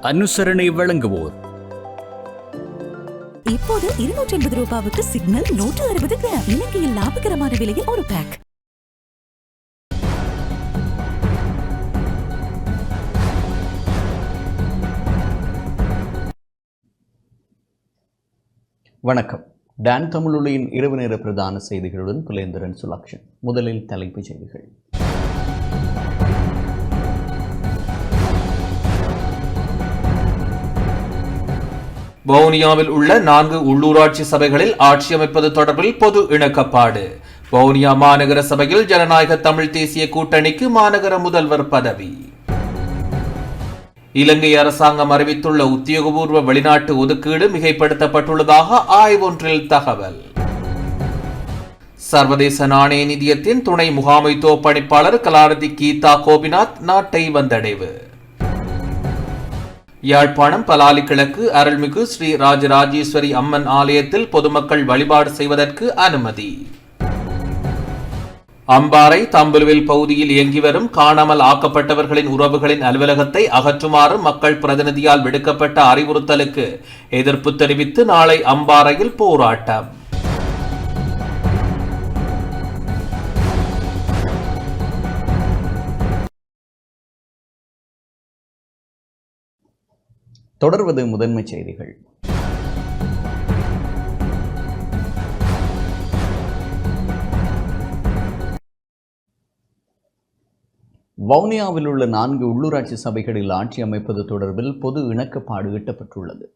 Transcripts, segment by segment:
அனுசரணை வழங்குவோர். இப்போது 280 ரூபாவுக்கு சிக்னல் 160 கிராம். இலங்கையில் லாபகரமான விலையில் ஒரு பேக். வணக்கம். டான் தமிழொலியின் இரவு நேர பிரதான செய்திகளுடன் புலேந்திரன் சுலாக்ஷன். முதலில் தலைப்புச் செய்திகள். வவுனியாவில் உள்ள 4 உள்ளூராட்சி சபைகளில் ஆட்சி அமைப்பது தொடர்பில் பொது இணக்கப்பாடு. வவுனியா மாநகர சபையில் ஜனநாயக தமிழ் தேசிய கூட்டணிக்கு மாநகர முதல்வர் பதவி. இலங்கை அரசாங்கம் அறிவித்துள்ள உத்தியோகபூர்வ வெளிநாட்டு ஒதுக்கீடு மிகைப்படுத்தப்பட்டுள்ளதாக ஆய்வொன்றில் தகவல். சர்வதேச நாணய நிதியத்தின் துணை முகாமைத்துவ பணிப்பாளர் கலாநிதி கீதா கோபிநாத் நாட்டை வந்தடைவு. யாழ்ப்பாணம் பலாலி கிழக்கு அருள்மிகு ஸ்ரீ ராஜராஜேஸ்வரி அம்மன் ஆலயத்தில் பொதுமக்கள் வழிபாடு செய்வதற்கு அனுமதி. அம்பாறை தம்புலுவில் பகுதியில் இயங்கி வரும் காணாமல் ஆக்கப்பட்டவர்களின் உறவுகளின் அலுவலகத்தை அகற்றுமாறு மக்கள் பிரதிநிதியால் விடுக்கப்பட்ட அறிவுறுத்தலுக்கு எதிர்ப்பு தெரிவித்து நாளை அம்பாறையில் போராட்டம். தொடர்வது முதன்மை செய்திகள். வவுனியாவில் உள்ள 4 உள்ளூராட்சி சபைகளில் ஆட்சி அமைப்பது தொடர்பில் பொது இணக்கப்பாடு எட்டப்பட்டுள்ளது.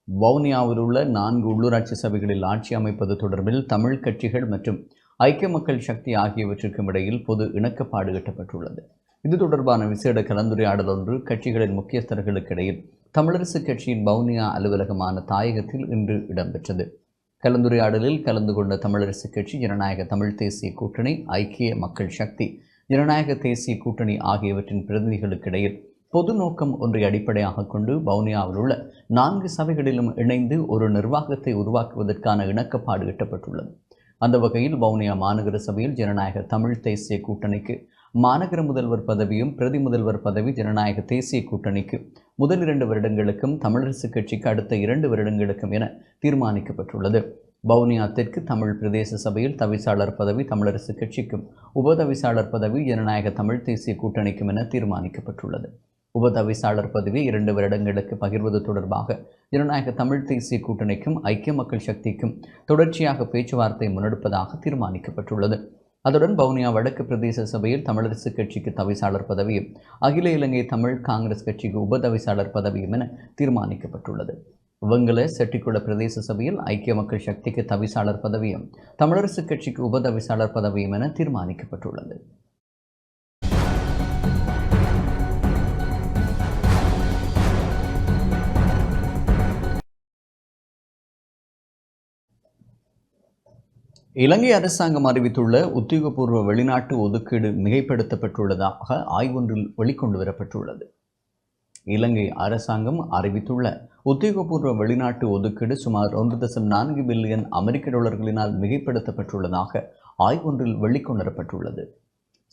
வவுனியாவில் உள்ள 4 உள்ளூராட்சி சபைகளில் ஆட்சி அமைப்பது தொடர்பில் தமிழ் கட்சிகள் மற்றும் ஐக்கிய மக்கள் சக்தி ஆகியவற்றுக்கும் இடையில் பொது இணக்கப்பாடு எட்டப்பட்டுள்ளது. இது தொடர்பான விசேட கலந்துரையாடல் ஒன்று கட்சிகளின் முக்கியஸ்தர்களுக்கு இடையில் தமிழரசு கட்சியின் வவுனியா அலுவலகமான தாயகத்தில் இன்று இடம்பெற்றது. கலந்துரையாடலில் கலந்து கொண்ட தமிழரசு கட்சி, ஜனநாயக தமிழ் தேசிய கூட்டணி, ஐக்கிய மக்கள் சக்தி, ஜனநாயக தேசிய கூட்டணி ஆகியவற்றின் பிரதிநிதிகளுக்கு இடையில் பொது நோக்கம் ஒன்றை அடிப்படையாக கொண்டு வவுனியாவில் உள்ள 4 சபைகளிலும் இணைந்து ஒரு நிர்வாகத்தை உருவாக்குவதற்கான இணக்கப்பாடு எட்டப்பட்டுள்ளது. அந்த வகையில் வவுனியா மாநகர சபையில் ஜனநாயக தமிழ் தேசிய கூட்டணிக்கு மாநகர முதல்வர் பதவியும், பிரதி முதல்வர் பதவி ஜனநாயக தேசிய கூட்டணிக்கு முதல் 2 வருடங்களுக்கும், தமிழரசு கட்சிக்கு அடுத்த 2 வருடங்களுக்கும் என தீர்மானிக்கப்பட்டுள்ளது. வவுனியா தெற்கு தமிழ் பிரதேச சபையில் தவிசாளர் பதவி தமிழரசு கட்சிக்கும், உபதவிசாளர் பதவி ஜனநாயக தமிழ் தேசிய கூட்டணிக்கும் என தீர்மானிக்கப்பட்டுள்ளது. உபதவிசாளர் பதவியை 2 வருடங்களுக்கு பகிர்வது தொடர்பாக ஜனநாயக தமிழ் தேசிய கூட்டணிக்கும் ஐக்கிய மக்கள் சக்திக்கும் தொடர்ச்சியாக பேச்சுவார்த்தை முன்னெடுப்பதாக தீர்மானிக்கப்பட்டுள்ளது. அதுடன் வவுனியா வடக்கு பிரதேச சபையில் தமிழரசு கட்சிக்கு தவிசாளர் பதவியும், அகில இலங்கை தமிழ் காங்கிரஸ் கட்சிக்கு உபதவிசாளர் பதவியும் என தீர்மானிக்கப்பட்டுள்ளது. வெங்கல செட்டிக்குள பிரதேச சபையில் ஐக்கிய மக்கள் சக்திக்கு தவிசாளர் பதவியும், தமிழரசு கட்சிக்கு உபதவிசாளர் பதவியும் என தீர்மானிக்கப்பட்டுள்ளது. இலங்கை அரசாங்கம் அறிவித்துள்ள உத்தியோகபூர்வ வெளிநாட்டு ஒதுக்கீடு மிகைப்படுத்தப்பட்டுள்ளதாக ஆய்வொன்றில் வெளிக்கொண்டு வரப்பட்டுள்ளது. இலங்கை அரசாங்கம் அறிவித்துள்ள உத்தியோகபூர்வ வெளிநாட்டு ஒதுக்கீடு சுமார் 1.4 பில்லியன் அமெரிக்க டாலர்களினால் மிகைப்படுத்தப்பட்டுள்ளதாக ஆய்வொன்றில் வெளிக்கொணரப்பட்டுள்ளது.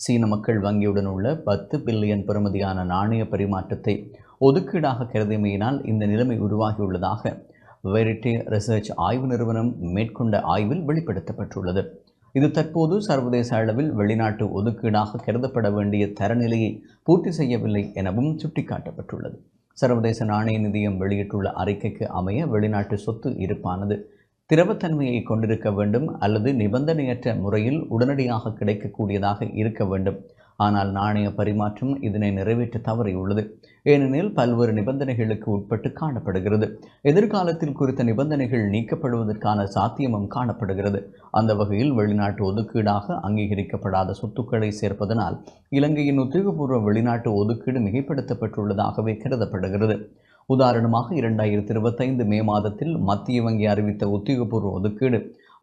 சீன மக்கள் வங்கியுடன் உள்ள 10 பில்லியன் பெறுமதியான நாணய பரிமாற்றத்தை ஒதுக்கீடாக கருதியமையினால் இந்த நிலைமை உருவாகியுள்ளதாக வெரிட்டி ரிசர்ச் ஆய்வு நிறுவனம் மேற்கொண்ட ஆய்வில் வெளிப்படுத்தப்பட்டுள்ளது. இது தற்போது சர்வதேச அளவில் வெளிநாட்டு ஒதுக்கீடாக கருதப்பட வேண்டிய தரநிலையை பூர்த்தி செய்யவில்லை எனவும் சுட்டிக்காட்டப்பட்டுள்ளது. சர்வதேச நாணய நிதியம் வெளியிட்டுள்ள அறிக்கைக்கு அமைய வெளிநாட்டு சொத்து இருப்பானது திரவத்தன்மையை கொண்டிருக்க வேண்டும் அல்லது நிபந்தனையற்ற முறையில் உடனடியாக கிடைக்கக்கூடியதாக இருக்க வேண்டும். ஆனால் நாணய பரிமாற்றம் இதனை நிறைவேற்ற தவறியுள்ளது. ஏனெனில் பல்வேறு நிபந்தனைகளுக்கு உட்பட்டு காணப்படுகிறது. எதிர்காலத்தில் குறித்த நிபந்தனைகள் நீக்கப்படுவதற்கான சாத்தியமும் காணப்படுகிறது. அந்த வகையில் வெளிநாட்டு ஒதுக்கீடாக அங்கீகரிக்கப்படாத சொத்துக்களை சேர்ப்பதனால் இலங்கையின் உத்தியோகபூர்வ வெளிநாட்டு ஒதுக்கீடு மிகைப்படுத்தப்பட்டுள்ளதாகவே கருதப்படுகிறது. உதாரணமாக 2025 மே மாதத்தில் மத்திய வங்கி அறிவித்த உத்தியோகபூர்வ ஒதுக்கீடு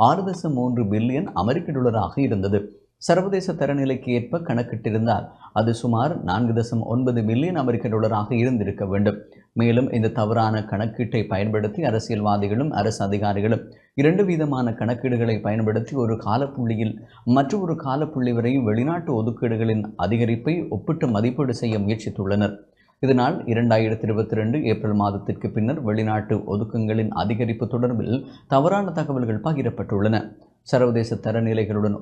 6.3 பில்லியன் அமெரிக்க டாலராக இருந்தது. சர்வதேச தரநிலைக்கு ஏற்ப கணக்கிட்டிருந்தால் அது சுமார் 4.9 பில்லியன் அமெரிக்க டாலராக இருந்திருக்க வேண்டும். மேலும் இந்த தவறான கணக்கீட்டை பயன்படுத்தி அரசியல்வாதிகளும் அரசு அதிகாரிகளும் 2 விதமான கணக்கீடுகளை பயன்படுத்தி ஒரு காலப்புள்ளியில் மற்றொரு காலப்புள்ளி வரை வெளிநாட்டு ஒதுக்கீடுகளின் அதிகரிப்பை ஒப்பிட்டு மதிப்பீடு செய்ய முயற்சித்துள்ளனர். இதனால் 2022 ஏப்ரல் மாதத்திற்கு பின்னர் வெளிநாட்டு ஒதுக்கங்களின் அதிகரிப்பு தொடர்பில் தவறான தகவல்கள் பகிரப்பட்டுள்ளன. சர்வதேச தரநிலைகளுடன்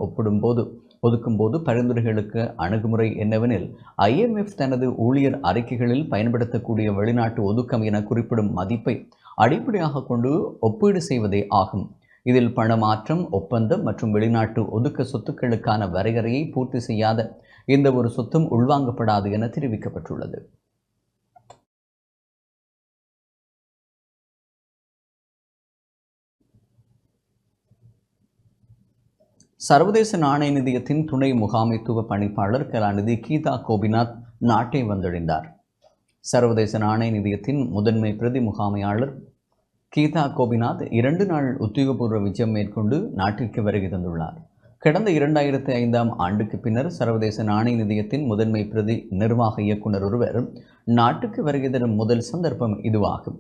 ஒதுக்கும்போது பரிந்துரைகளுக்கு அணுகுமுறை என்னவெனில் IMF தனது ஊழியர் அறிக்கைகளில் பயன்படுத்தக்கூடிய வெளிநாட்டு ஒதுக்கம் என குறிப்பிடும் மதிப்பை அடிப்படையாக கொண்டு ஒப்பீடு செய்வதே ஆகும். இதில் பணமாற்றம், ஒப்பந்தம் மற்றும் வெளிநாட்டு ஒதுக்க சொத்துக்களுக்கான வரையறையை பூர்த்தி செய்யாத எந்த ஒரு சொத்தும் உள்வாங்கப்படாது என தெரிவிக்கப்பட்டுள்ளது. சர்வதேச நாணய நிதியத்தின் துணை முகாமைத்துவ பணிப்பாளர் கலாநிதி கீதா கோபிநாத் நாட்டை வந்தடைந்தார். சர்வதேச நாணய நிதியத்தின் முதன்மை பிரதி முகாமையாளர் கீதா கோபிநாத் 2 நாள் உத்தியோகபூர்வ விஜயம் மேற்கொண்டு நாட்டிற்கு வருகை தந்துள்ளார். கடந்த 2005ஆம் ஆண்டுக்கு பின்னர் சர்வதேச நாணய நிதியத்தின் முதன்மை பிரதி நிர்வாக இயக்குனர் ஒருவர் நாட்டுக்கு வருகை தரும் முதல் சந்தர்ப்பம் இதுவாகும்.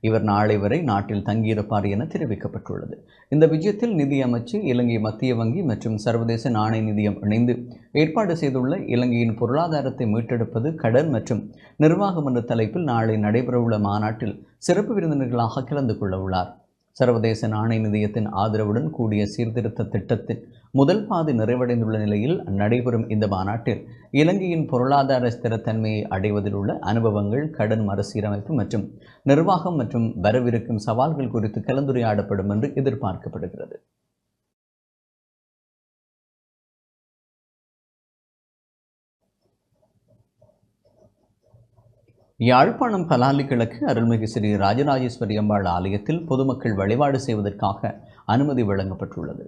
இவர் நாளை வரை நாட்டில் தங்கியிருப்பார் என தெரிவிக்கப்பட்டுள்ளது. இந்த விஜயத்தில் நிதி அமைச்சு, இலங்கை மத்திய வங்கி மற்றும் சர்வதேச நாணய நிதியம் இணைந்து ஏற்பாடு செய்துள்ள இலங்கையின் பொருளாதாரத்தை மீட்டெடுப்பது, கடன் மற்றும் நிர்வாகம் என்ற தலைப்பில் நாளை நடைபெறவுள்ள மாநாட்டில் சிறப்பு விருந்தினர்களாக கலந்து கொள்ள உள்ளார். சர்வதேச நாணய நிதியத்தின் ஆதரவுடன் கூடிய சீர்திருத்த திட்டத்தின் முதல் பாதி நிறைவடைந்துள்ள நிலையில் நடைபெறும் இந்த மாநாட்டில் இலங்கையின் பொருளாதார ஸ்திரத்தன்மையை அடைவதில் உள்ள அனுபவங்கள், கடன் மறுசீரமைப்பு மற்றும் நிர்வாகம் மற்றும் வரவிருக்கும் சவால்கள் குறித்து கலந்துரையாடப்படும் என்று எதிர்பார்க்கப்படுகிறது. யாழ்ப்பாணம் பலாலி கிழக்கு அருள்மிகு ஸ்ரீ ராஜராஜேஸ்வரி அம்பாள் ஆலயத்தில் பொதுமக்கள் வழிபாடு செய்வதற்காக அனுமதி வழங்கப்பட்டுள்ளது.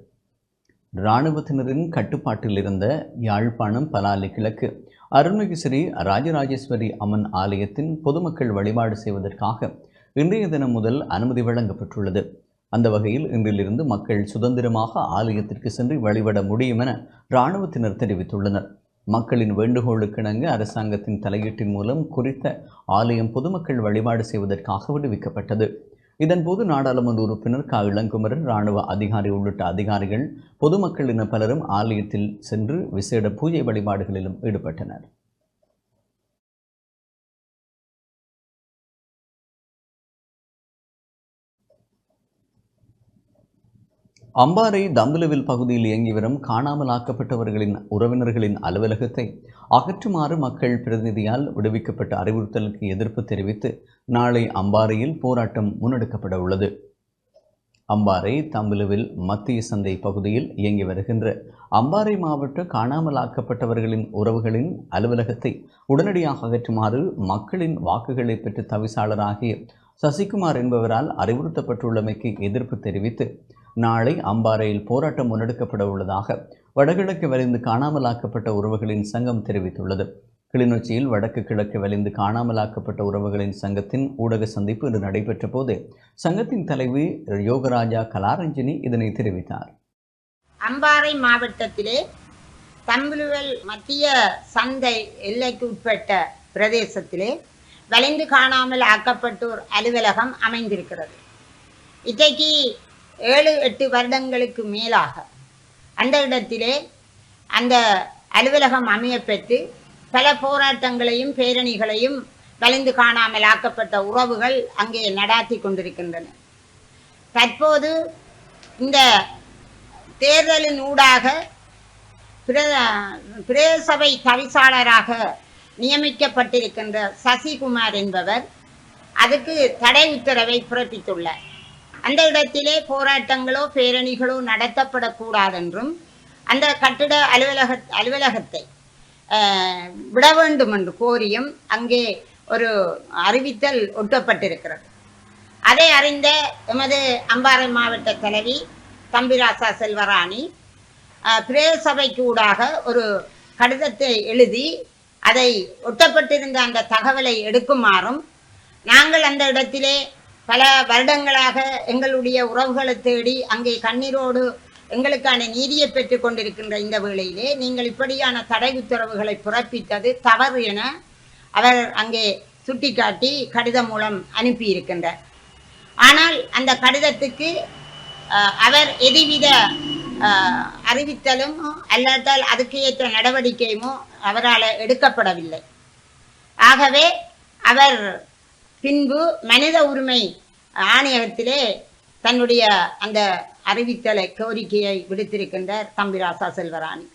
இராணுவத்தினரின் கட்டுப்பாட்டில் இருந்த யாழ்ப்பாணம் பலாலி கிழக்கு அருள்மிகு ஸ்ரீ ராஜராஜேஸ்வரி அம்மன் ஆலயத்தின் பொதுமக்கள் வழிபாடு செய்வதற்காக இன்றைய தினம் முதல் அனுமதி வழங்கப்பட்டுள்ளது. அந்த வகையில் இன்றிலிருந்து மக்கள் சுதந்திரமாக ஆலயத்திற்கு சென்று வழிபட முடியும் என இராணுவத்தினர் தெரிவித்துள்ளனர். மக்களின் வேண்டுகோளுக்கிணங்க அரசாங்கத்தின் தலையீட்டின் மூலம் குறித்த ஆலயம் பொதுமக்கள் வழிபாடு செய்வதற்காக விடுவிக்கப்பட்டது. இதன்போது நாடாளுமன்ற உறுப்பினர் க. இளங்குமரன், இராணுவ அதிகாரி உள்ளிட்ட அதிகாரிகள், பொதுமக்கள் என பலரும் ஆலயத்தில் சென்று விசேட பூஜை வழிபாடுகளிலும் ஈடுபட்டனர். அம்பாறை தம்புலவில் பகுதியில் இயங்கி வரும் காணாமல் ஆக்கப்பட்டவர்களின் உறவினர்களின் அலுவலகத்தை அகற்றுமாறு மக்கள் பிரதிநிதியால் விடுவிக்கப்பட்ட அறிவுறுத்தலுக்கு எதிர்ப்பு தெரிவித்து நாளை அம்பாறையில் போராட்டம் முன்னெடுக்கப்பட உள்ளது. அம்பாறை தம்புலவில் மத்திய சந்தை பகுதியில் இயங்கி வருகின்ற அம்பாறை மாவட்ட காணாமல் ஆக்கப்பட்டவர்களின் உறவுகளின் அலுவலகத்தை உடனடியாக அகற்றுமாறு மக்களின் வாக்குகளை பெற்ற தவிசாளராகிய சசிகுமார் என்பவரால் அறிவுறுத்தப்பட்டுள்ளமைக்கு எதிர்ப்பு தெரிவித்து நாளை அம்பாறையில் போராட்டம் முன்னெடுக்கப்பட உள்ளதாக வடகிழக்கு வலிந்து காணாமலாக்கப்பட்ட உறவுகளின் சங்கம் தெரிவித்துள்ளது. கிளிநொச்சியில் வடக்கு கிழக்கு வலிந்து காணாமலாக்கப்பட்ட உறவுகளின் சங்கத்தின் ஊடக சந்திப்பு இன்று நடைபெற்ற போது சங்கத்தின் தலைவி யோகராஜா கலாரஞ்சினி இதனை தெரிவித்தார். அம்பாறை மாவட்டத்திலே தம்புலுவல் மத்திய சந்தை எல்லைக்கு உட்பட்ட பிரதேசத்திலே வலிந்து காணாமல் ஆக்கப்பட்டோர் அலுவலகம் அமைந்திருக்கிறது. இன்றைக்கு 7-8 வருடங்களுக்கு மேலாக அந்த இடத்திலே அந்த அலுவலகம் அமையப்பெற்று பல போராட்டங்களையும் பேரணிகளையும் வலிந்து காணாமல் ஆக்கப்பட்ட உறவுகள் அங்கே நடாத்தி கொண்டிருக்கின்றன. தற்போது இந்த தேர்தலின் ஊடாக பிரதேசபை தவிசாளராக நியமிக்கப்பட்டிருக்கின்ற சசிகுமார் என்பவர் அதுக்கு தடை உத்தரவை பிறப்பித்துள்ளார். அந்த இடத்திலே போராட்டங்களோ பேரணிகளோ நடத்தப்படக்கூடாதென்றும் அந்த கட்டிட அலுவலகத்தை விட வேண்டும் என்று கோரியும் அங்கே ஒரு அறிவித்தல் ஒட்டப்பட்டிருக்கிறது. அதை அறிந்த எமது அம்பாறை மாவட்ட தலைவி தம்பிராசா செல்வராணி பிரதேசபைக்கு ஊடாக ஒரு கடிதத்தை எழுதி அதை ஒட்டப்பட்டிருந்த அந்த தகவலை எடுக்குமாறும், நாங்கள் அந்த இடத்திலே பல வருடங்களாக எங்களுடைய உறவுகளை தேடி அங்கே கண்ணீரோடு எங்களுக்கான நீதியை பெற்று கொண்டிருக்கின்ற இந்த வேளையிலே நீங்கள் இப்படியான தடை உத்தரவுகளை பிறப்பித்தது தவறு என அவர் அங்கே சுட்டிக்காட்டி கடிதம் மூலம் அனுப்பியிருக்கின்றார். ஆனால் அந்த கடிதத்துக்கு அவர் எதுவித அறிவித்தலும் அல்லாட்டால் அதுக்கு ஏற்ற நடவடிக்கையுமோ அவரால் எடுக்கப்படவில்லை. ஆகவே அவர் பின்பு மனித உரிமை ஆணையகத்திலே தன்னுடைய அந்த அறிவித்தலை கோரிக்கையை விடுத்திருக்கின்றார் தம்பிராசா செல்வராணி.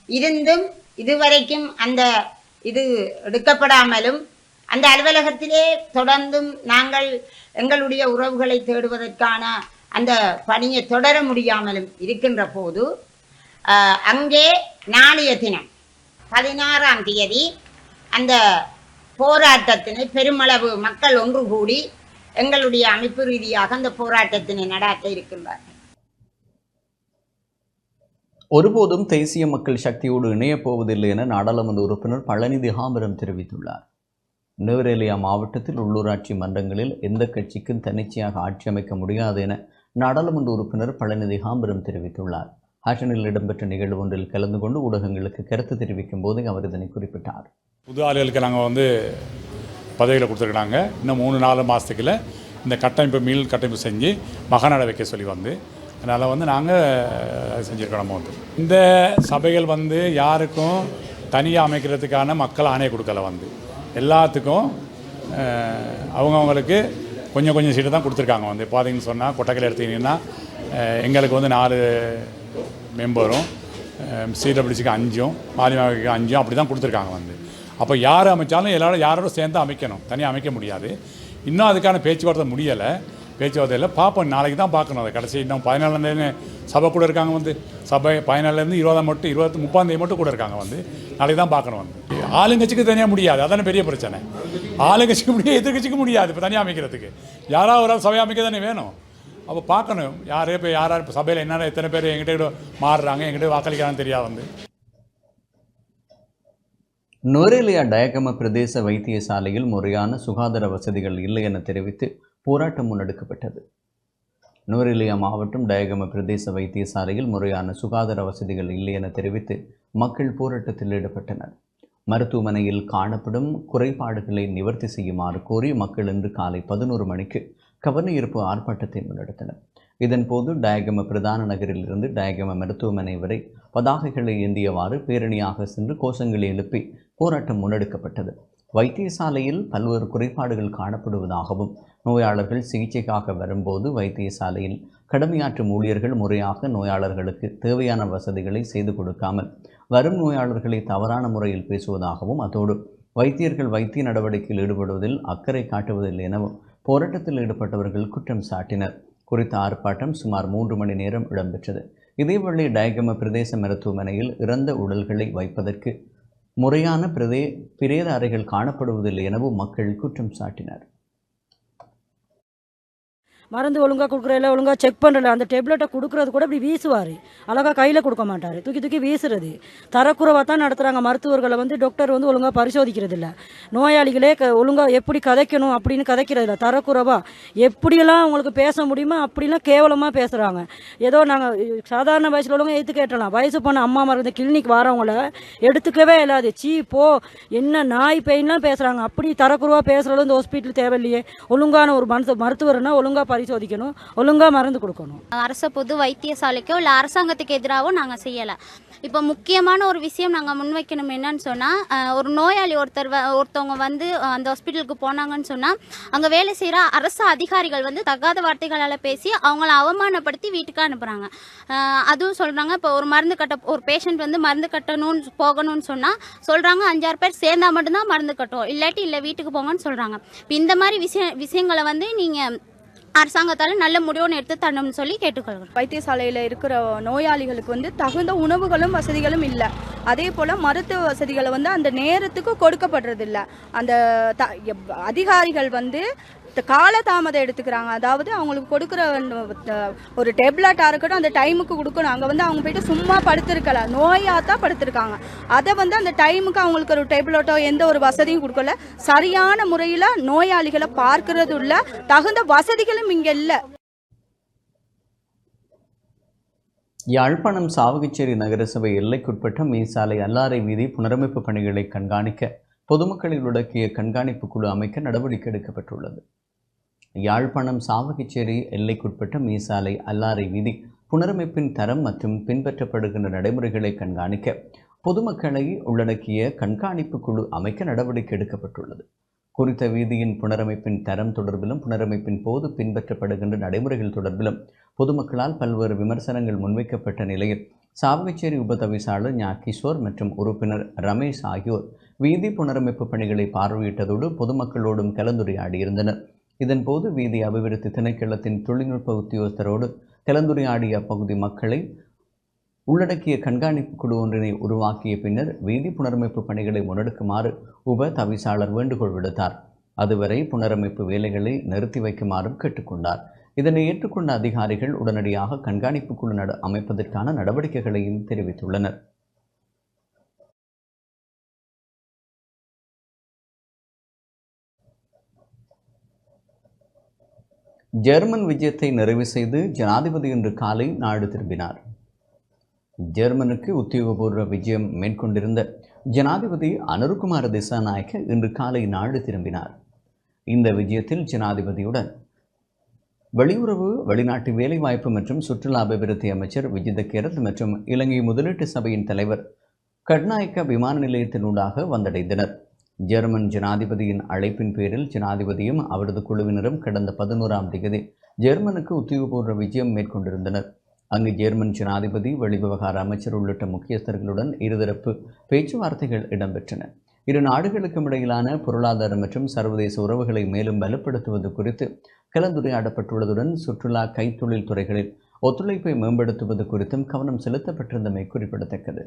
இருந்தும் இதுவரைக்கும் அந்த இது எடுக்கப்படாமலும் அந்த அலுவலகத்திலே தொடர்ந்தும் நாங்கள் எங்களுடைய உறவுகளை தேடுவதற்கான அந்த பணியை தொடர முடியாமலும் இருக்கின்ற போது அங்கே நாளைய தினம் 16ஆம் தேதி அந்த போராட்டத்தினை பெருமளவு மக்கள் ஒன்று கூடி எங்களுடைய அமைப்பு ரீதியாக அந்த போராட்டத்தினை நடாத்த இருக்கின்றார்கள். ஒருபோதும் தேசிய மக்கள் சக்தியோடு இணையப் போவதில்லை என நாடாளுமன்ற உறுப்பினர் பழனி திகாம்பரம் தெரிவித்துள்ளார். நுவரெலியா மாவட்டத்தில் உள்ளூராட்சி மன்றங்களில் எந்த கட்சிக்கும் தன்னிச்சையாக ஆட்சி அமைக்க முடியாது என நாடாளுமன்ற உறுப்பினர் பழனி திகாம்பரம் தெரிவித்துள்ளார். ஹாட்டனில் இடம்பெற்ற நிகழ்வு ஒன்றில் கலந்து கொண்டு ஊடகங்களுக்கு கருத்து தெரிவிக்கும் போது அவர் இதனை குறிப்பிட்டார். புது ஆளுகளுக்கு நாங்கள் பதவியில் கொடுத்துருக்காங்க. இன்னும் 3-4 மாதத்துக்குள்ள இந்த கட்டமைப்பு மீள் கட்டமைப்பு செஞ்சு மகாநாடு வைக்க சொல்லி அதனால் நாங்கள் செஞ்சுருக்கோம். இந்த சபைகள் யாருக்கும் தனியாக அமைக்கிறதுக்கான மக்கள் ஆணையை கொடுக்கல. எல்லாத்துக்கும் அவங்கவுங்களுக்கு கொஞ்சம் கொஞ்சம் சீட்டு தான் கொடுத்துருக்காங்க. பார்த்தீங்கன்னு சொன்னால் கொட்டக்கையில் எடுத்துக்கிட்டிங்கன்னா எங்களுக்கு 4 மெம்பரும், சிடபிள்யூசிக்கு 5, மாலிமாவுக்கு 5 அப்படி தான் கொடுத்துருக்காங்க. அப்போ யார் அமைச்சாலும் யாரோட சேர்ந்து அமைக்கணும், தனியாக அமைக்க முடியாது. இன்னும் அதுக்கான பேச்சுவார்த்தை முடியலை. பேச்சுவார்த்தையில் பார்ப்போம், நாளைக்கு தான் பார்க்கணும். அதை கடைசி இன்னும் 14 சபை கூட இருக்காங்க. சபை 14 20 மட்டும் 30 மட்டும் கூட இருக்காங்க. நாளைக்கு தான் பார்க்கணும். ஆளுங்கட்சிக்கு தனியாக முடியாது, அதான பெரிய பிரச்சனை. ஆளுங்கட்சிக்கு முடியாது, எதிர்கட்சிக்கு முடியாது. இப்போ தனியாக அமைக்கிறதுக்கு யாராவது ஒரு சபை அமைக்க தானே வேணும். அப்போ பார்க்கணும் யார் இப்போ யாரார் இப்போ சபையில் என்னென்ன எத்தனை பேர் எங்கிட்ட மாறுறாங்க, எங்கிட்ட வாக்களிக்கிறான்னு தெரியாது. நுவரெலியா டயகம பிரதேச வைத்தியசாலையில் முறையான சுகாதார வசதிகள் இல்லை என தெரிவித்து போராட்டம் முன்னெடுக்கப்பட்டது. நுவரெலியா மாவட்டம் டயகம பிரதேச வைத்தியசாலையில் முறையான சுகாதார வசதிகள் இல்லை என தெரிவித்து மக்கள் போராட்டத்தில் ஈடுபட்டனர். மருத்துவமனையில் காணப்படும் குறைபாடுகளை நிவர்த்தி செய்யுமாறு கோரி மக்கள் இன்று காலை 11 மணிக்கு கவனஈர்ப்பு ஆர்ப்பாட்டத்தை முன்னெடுத்தனர். இதன்போது டயகம பிரதான நகரில் இருந்து டயகம மருத்துவமனை வரை பதாகைகளை ஏந்தியவாறு பேரணியாக சென்று கோஷங்களை எழுப்பி போராட்டம் முன்னெடுக்கப்பட்டது. வைத்தியசாலையில் பல்வேறு குறைபாடுகள் காணப்படுவதாகவும் நோயாளர்கள் சிகிச்சைக்காக வரும்போது வைத்தியசாலையில் கடமையாற்றும் ஊழியர்கள் முறையாக நோயாளர்களுக்கு தேவையான வசதிகளை செய்து கொடுக்காமல் வரும் நோயாளர்களை தவறான முறையில் பேசுவதாகவும் அதோடு வைத்தியர்கள் வைத்திய நடவடிக்கையில் ஈடுபடுவதில் அக்கறை காட்டுவதில்லை எனவும் போராட்டத்தில் ஈடுபட்டவர்கள் குற்றம் சாட்டினர். குறித்த ஆர்ப்பாட்டம் சுமார் 3 மணி நேரம் இடம்பெற்றது. இதேவேளை டயகம பிரதேச மருத்துவமனையில் இறந்த உடல்களை வைப்பதற்கு முறையான பிரேத அறைகள் காணப்படுவதில்லை எனவும் மக்கள் குற்றம் சாட்டினர். மருந்து ஒழுங்காக கொடுக்குறதில்ல, ஒழுங்காக செக் பண்ணுறல, அந்த டேப்லெட்டை கொடுக்குறது கூட இப்படி வீசுவார், அழகாக கையில் கொடுக்க மாட்டார், தூக்கி தூக்கி வீசுறது. தரக்குறைவாக தான் நடத்துகிறாங்க. மருத்துவர்களை டாக்டர் ஒழுங்காக பரிசோதிக்கிறது இல்லை. நோயாளிகளே ஒழுங்காக எப்படி கதைக்கணும் அப்படின்னு கதைக்கிறது இல்லை. தரக்குறைவாக எப்படியெல்லாம் அவங்களுக்கு பேச முடியுமோ அப்படிலாம் கேவலமாக பேசுகிறாங்க. ஏதோ நாங்கள் சாதாரண வயசில் உள்ளவங்க எடுத்து கேட்டலாம், வயசு போன அம்மா மருந்து கிளினிக் வரவங்கள எடுத்துக்கவே இல்லாது. சீ போ என்ன நாய் பெயின்லாம் பேசுகிறாங்க. அப்படி தரக்குறைவாக பேசுகிறதும் இந்த ஹாஸ்பிட்டல் தேவையில்லையே. ஒழுங்கான ஒரு மருத்துவர்னா ஒழுங்காக பரிசோதிக்கணும், ஒழுங்காக மருந்து கொடுக்கணும். அரசு பொது வைத்தியசாலைக்கோ இல்லை அரசாங்கத்துக்கு எதிராகவும் நாங்கள் செய்யலை. இப்போ முக்கியமான ஒரு விஷயம் நாங்கள் முன்வைக்கணும் என்னன்னு சொன்னால், ஒரு நோயாளி ஒருத்தவங்க அந்த ஹாஸ்பிட்டலுக்கு போனாங்கன்னு சொன்னால் அங்கே வேலை செய்கிற அரசு அதிகாரிகள் தகாத வார்த்தைகளால் பேசி அவங்கள அவமானப்படுத்தி வீட்டுக்கு அனுப்புகிறாங்க. அதுவும் சொல்கிறாங்க, இப்போ ஒரு பேஷண்ட் மருந்து கட்டணும்னு போகணும்னு சொன்னால் சொல்கிறாங்க 5-6 பேர் சேர்ந்தா மட்டும்தான் மருந்து கட்டும், இல்லாட்டி இல்லை வீட்டுக்கு போங்கன்னு சொல்கிறாங்க. இப்போ இந்த மாதிரி விஷயங்களை நீங்கள் அரசாங்கத்தால் நல்ல முடிவுன்னு எடுத்து தரணும்னு சொல்லி கேட்டுக்கொள்கிறோம். வைத்தியசாலையில் இருக்கிற நோயாளிகளுக்கு தகுந்த உணவுகளும் வசதிகளும் இல்லை. அதே போல் மருத்துவ வசதிகளை அந்த நேரத்துக்கு கொடுக்கப்படுறதில்லை. அந்த அதிகாரிகள் காலதாமதம் எடுத்துக்கிறாங்க. அதாவது அவங்களுக்கு கொடுக்குற ஒரு டேப்லெட்டாக இருக்கட்டும் அந்த டைமுக்கு கொடுக்கணும். அங்கே அவங்க போயிட்டு சும்மா படுத்திருக்கல, நோயாக தான் படுத்திருக்காங்க. அதை அந்த டைமுக்கு அவங்களுக்கு ஒரு டேப்லெட்டோ எந்த ஒரு வசதியும் கொடுக்கல. சரியான முறையில் நோயாளிகளை பார்க்கறது இல்லை, தகுந்த வசதிகளும் இங்கே இல்லை. யாழ்ப்பாணம் சாவகச்சேரி நகரசபை எல்லைக்குட்பட்ட மீசாலை அல்லாரை வீதி புனரமைப்பு பணிகளை கண்காணிக்க பொதுமக்களில் உள்ளடக்கிய கண்காணிப்பு குழு அமைக்க நடவடிக்கை எடுக்கப்பட்டுள்ளது. யாழ்ப்பாணம் சாவகச்சேரி எல்லைக்குட்பட்ட மீசாலை அல்லாரை வீதி புனரமைப்பின் தரம் மற்றும் பின்பற்றப்படுகின்ற நடைமுறைகளை கண்காணிக்க பொதுமக்களை உள்ளடக்கிய கண்காணிப்பு குழு அமைக்க நடவடிக்கை எடுக்கப்பட்டுள்ளது. குறித்த வீதியின் புனரமைப்பின் தரம் தொடர்பிலும் புனரமைப்பின் போது பின்பற்றப்படுகின்ற நடைமுறைகள் தொடர்பிலும் பொதுமக்களால் பல்வேறு விமர்சனங்கள் முன்வைக்கப்பட்ட நிலையில் சாவகச்சேரி உபதவிசாளர் ஞா கிஷோர் மற்றும் உறுப்பினர் ரமேஷ் ஆகியோர் வீதி புனரமைப்பு பணிகளை பார்வையிட்டதோடு பொதுமக்களோடும் கலந்துரையாடியிருந்தனர். இதன்போது வீதி அபிவிருத்தி திணைக்களத்தின் தொழில்நுட்ப உத்தியோகஸ்தரோடு கலந்துரையாடிய அப்பகுதி மக்களை உள்ளடக்கிய கண்காணிப்பு குழு ஒன்றினை உருவாக்கிய பின்னர் வீதி புனரமைப்பு பணிகளை முன்னெடுக்குமாறு உப தவிசாளர் வேண்டுகோள் விடுத்தார். அதுவரை புனரமைப்பு வேலைகளை நிறுத்தி வைக்குமாறும் கேட்டுக்கொண்டார். இதனை ஏற்றுக்கொண்ட அதிகாரிகள் உடனடியாக கண்காணிப்பு குழு அமைப்பதற்கான நடவடிக்கைகளையும் தெரிவித்துள்ளனர். ஜெர்மன் விஜயத்தை நிறைவு செய்து ஜனாதிபதி இன்று காலை நாடு திரும்பினார். ஜெர்மனுக்கு உத்தியோகபூர்வ விஜயம் மேற்கொண்டிருந்த ஜனாதிபதி அனுருகுமார திசாநாயக்க இன்று காலை நாடு திரும்பினார். இந்த விஜயத்தில் ஜனாதிபதியுடன் வெளியுறவு, வெளிநாட்டு வேலைவாய்ப்பு மற்றும் சுற்றுலா அபிவிருத்தி அமைச்சர் விஜித கேரத் மற்றும் இலங்கை முதலீட்டு சபையின் தலைவர் கட்நாயக்க விமான நிலையத்தினூடாக வந்தடைந்தனர். ஜெர்மன் ஜனாதிபதியின் அழைப்பின் பேரில் ஜனாதிபதியும் அவரது குழுவினரும் கடந்த 11ஆம் தேதி ஜெர்மனுக்கு உத்தியோகபூர்வ விஜயம் மேற்கொண்டிருந்தனர். அங்கு ஜெர்மன் ஜனாதிபதி, வெளிவிவகார அமைச்சர் உள்ளிட்ட முக்கியஸ்தர்களுடன் இருதரப்பு பேச்சுவார்த்தைகள் இடம்பெற்றன. இரு நாடுகளுக்கும் இடையிலான பொருளாதார மற்றும் சர்வதேச உறவுகளை மேலும் பலப்படுத்துவது குறித்து கலந்துரையாடப்பட்டுள்ளதுடன் சுற்றுலா, கைத்தொழில் துறைகளில் ஒத்துழைப்பை மேம்படுத்துவது குறித்தும் கவனம் செலுத்தப்பட்டிருந்தமை குறிப்பிடத்தக்கது.